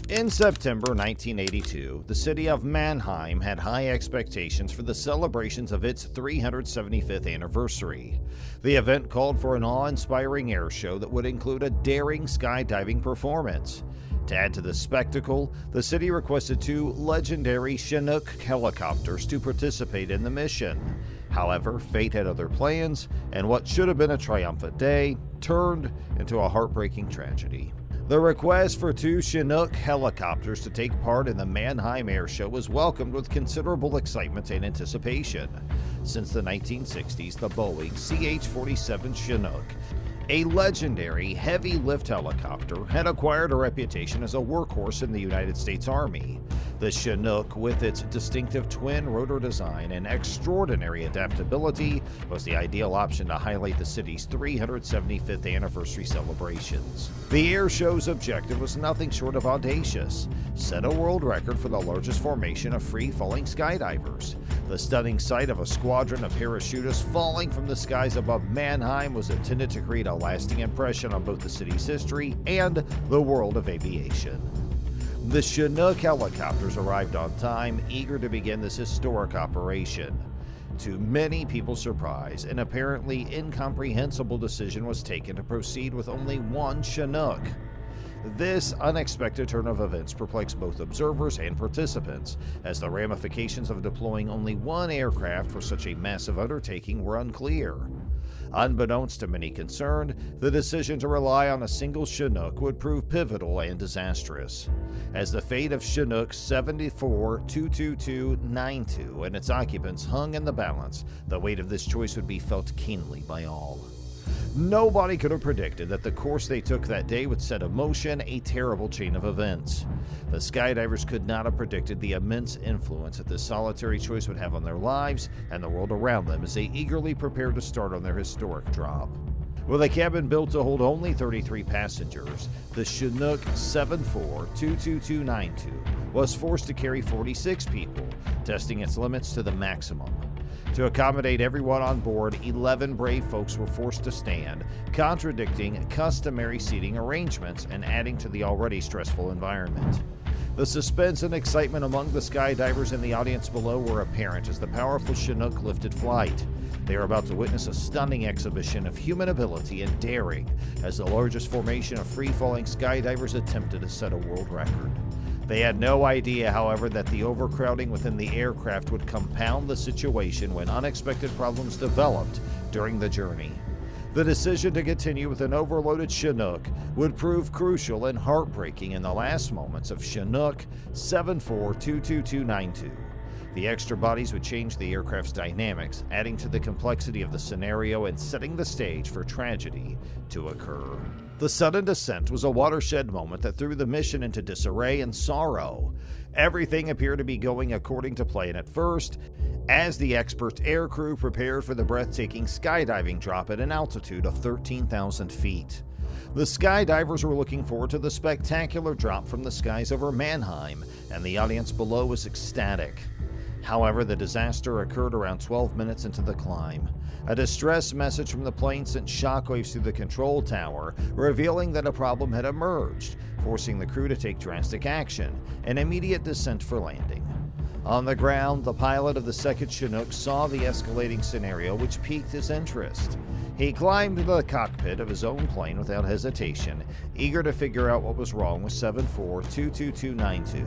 In September 1982, the city of Mannheim had high expectations for the celebrations of its 375th anniversary. The event called for an awe-inspiring air show that would include a daring skydiving performance. To add to the spectacle, the city requested 2 legendary Chinook helicopters to participate in the mission. However, fate had other plans, and what should have been a triumphant day turned into a heartbreaking tragedy. The request for 2 Chinook helicopters to take part in the Mannheim Air Show was welcomed with considerable excitement and anticipation. Since the 1960s, the Boeing CH-47 Chinook, a legendary heavy-lift helicopter, had acquired a reputation as a workhorse in the United States Army. The Chinook, with its distinctive twin-rotor design and extraordinary adaptability, was the ideal option to highlight the city's 375th anniversary celebrations. The air show's objective was nothing short of audacious: set a world record for the largest formation of free-falling skydivers. The stunning sight of a squadron of parachutists falling from the skies above Mannheim was intended to create a lasting impression on both the city's history and the world of aviation. The Chinook helicopters arrived on time, eager to begin this historic operation. To many people's surprise, an apparently incomprehensible decision was taken to proceed with only 1 Chinook. This unexpected turn of events perplexed both observers and participants, as the ramifications of deploying only 1 aircraft for such a massive undertaking were unclear. Unbeknownst to many concerned, the decision to rely on a single Chinook would prove pivotal and disastrous. As the fate of Chinook 74-22292 and its occupants hung in the balance, the weight of this choice would be felt keenly by all. Nobody could have predicted that the course they took that day would set in motion a terrible chain of events. The skydivers could not have predicted the immense influence that this solitary choice would have on their lives and the world around them as they eagerly prepared to start on their historic drop. With a cabin built to hold only 33 passengers, the Chinook 74-22292 was forced to carry 46 people, testing its limits to the maximum. To accommodate everyone on board, 11 brave folks were forced to stand, contradicting customary seating arrangements and adding to the already stressful environment. The suspense and excitement among the skydivers and the audience below were apparent as the powerful Chinook lifted flight. They were about to witness a stunning exhibition of human ability and daring as the largest formation of free-falling skydivers attempted to set a world record. They had no idea, however, that the overcrowding within the aircraft would compound the situation when unexpected problems developed during the journey. The decision to continue with an overloaded Chinook would prove crucial and heartbreaking in the last moments of Chinook 74-22292. The extra bodies would change the aircraft's dynamics, adding to the complexity of the scenario and setting the stage for tragedy to occur. The sudden descent was a watershed moment that threw the mission into disarray and sorrow. Everything appeared to be going according to plan at first, as the expert aircrew prepared for the breathtaking skydiving drop at an altitude of 13,000 feet. The skydivers were looking forward to the spectacular drop from the skies over Mannheim, and the audience below was ecstatic. However, the disaster occurred around 12 minutes into the climb. A distress message from the plane sent shockwaves through the control tower, revealing that a problem had emerged, forcing the crew to take drastic action, an immediate descent for landing. On the ground, the pilot of the second Chinook saw the escalating scenario, which piqued his interest. He climbed into the cockpit of his own plane without hesitation, eager to figure out what was wrong with 74-22292.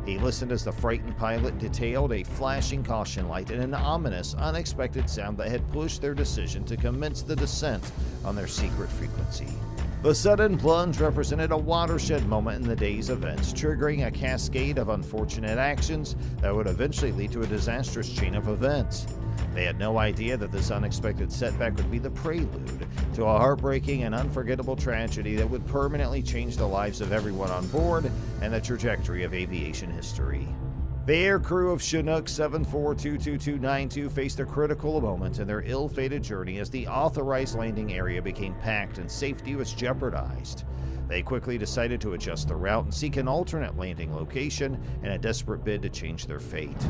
He listened as the frightened pilot detailed a flashing caution light and an ominous, unexpected sound that had pushed their decision to commence the descent on their secret frequency. The sudden plunge represented a watershed moment in the day's events, triggering a cascade of unfortunate actions that would eventually lead to a disastrous chain of events. They had no idea that this unexpected setback would be the prelude to a heartbreaking and unforgettable tragedy that would permanently change the lives of everyone on board and the trajectory of aviation history. The air crew of Chinook 74-22292 faced a critical moment in their ill-fated journey as the authorized landing area became packed and safety was jeopardized. They quickly decided to adjust the route and seek an alternate landing location in a desperate bid to change their fate.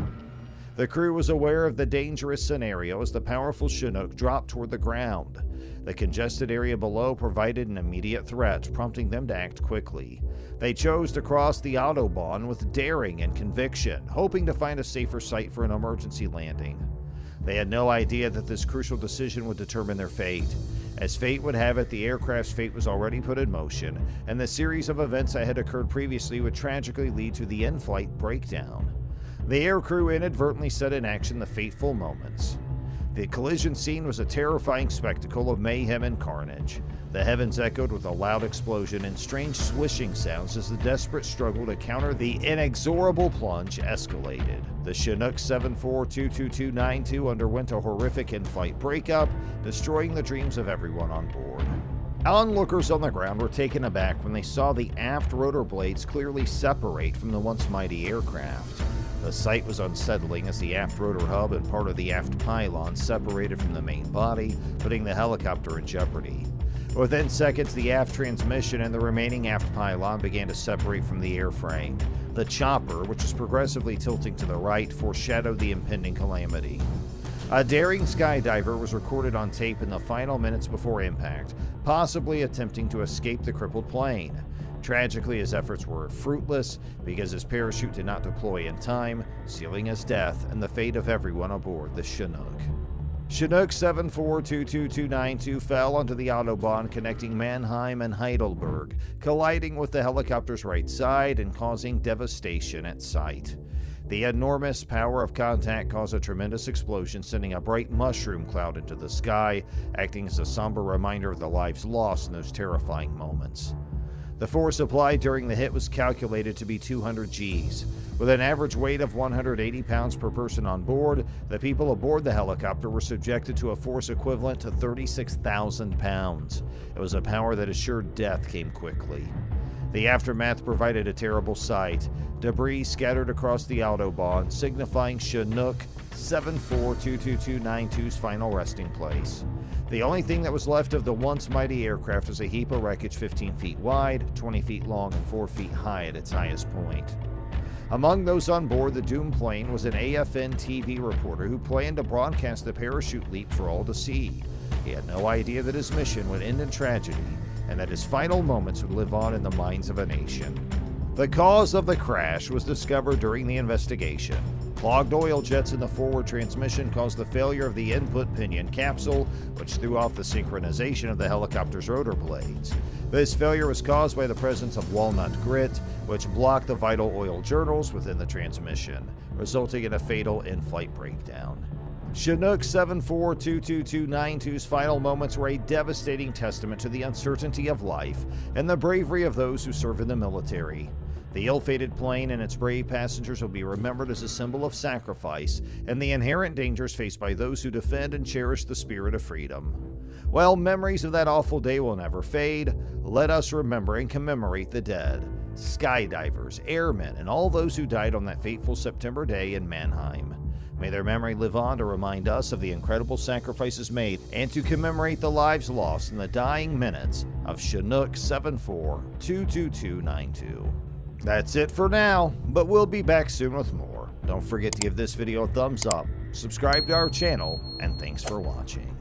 The crew was aware of the dangerous scenario as the powerful Chinook dropped toward the ground. The congested area below provided an immediate threat, prompting them to act quickly. They chose to cross the Autobahn with daring and conviction, hoping to find a safer site for an emergency landing. They had no idea that this crucial decision would determine their fate. As fate would have it, the aircraft's fate was already put in motion, and the series of events that had occurred previously would tragically lead to the in-flight breakdown. The aircrew inadvertently set in action the fateful moments. The collision scene was a terrifying spectacle of mayhem and carnage. The heavens echoed with a loud explosion and strange swishing sounds as the desperate struggle to counter the inexorable plunge escalated. The Chinook 74-22292 underwent a horrific in-flight breakup, destroying the dreams of everyone on board. Onlookers on the ground were taken aback when they saw the aft rotor blades clearly separate from the once mighty aircraft. The sight was unsettling as the aft rotor hub and part of the aft pylon separated from the main body, putting the helicopter in jeopardy. Within seconds, the aft transmission and the remaining aft pylon began to separate from the airframe. The chopper, which was progressively tilting to the right, foreshadowed the impending calamity. A daring skydiver was recorded on tape in the final minutes before impact, possibly attempting to escape the crippled plane. Tragically, his efforts were fruitless because his parachute did not deploy in time, sealing his death and the fate of everyone aboard the Chinook. Chinook 74-22292 fell onto the Autobahn connecting Mannheim and Heidelberg, colliding with the helicopter's right side and causing devastation at sight. The enormous power of contact caused a tremendous explosion, sending a bright mushroom cloud into the sky, acting as a somber reminder of the lives lost in those terrifying moments. The force applied during the hit was calculated to be 200 Gs. With an average weight of 180 pounds per person on board, the people aboard the helicopter were subjected to a force equivalent to 36,000 pounds. It was a power that assured death came quickly. The aftermath provided a terrible sight. Debris scattered across the Autobahn, signifying Chinook 74-22292's final resting place. The only thing that was left of the once mighty aircraft was a heap of wreckage 15 feet wide, 20 feet long, and 4 feet high at its highest point. Among those on board the doomed plane was an AFN TV reporter who planned to broadcast the parachute leap for all to see. He had no idea that his mission would end in tragedy, and that his final moments would live on in the minds of a nation. The cause of the crash was discovered during the investigation. Clogged oil jets in the forward transmission caused the failure of the input pinion capsule, which threw off the synchronization of the helicopter's rotor blades. This failure was caused by the presence of walnut grit, which blocked the vital oil journals within the transmission, resulting in a fatal in-flight breakdown. Chinook 74-22292's final moments were a devastating testament to the uncertainty of life and the bravery of those who serve in the military. The ill-fated plane and its brave passengers will be remembered as a symbol of sacrifice and the inherent dangers faced by those who defend and cherish the spirit of freedom. While memories of that awful day will never fade, let us remember and commemorate the dead, skydivers, airmen, and all those who died on that fateful September day in Mannheim. May their memory live on to remind us of the incredible sacrifices made and to commemorate the lives lost in the dying minutes of Chinook 74-22292. That's it for now, but we'll be back soon with more. Don't forget to give this video a thumbs up, subscribe to our channel, and thanks for watching.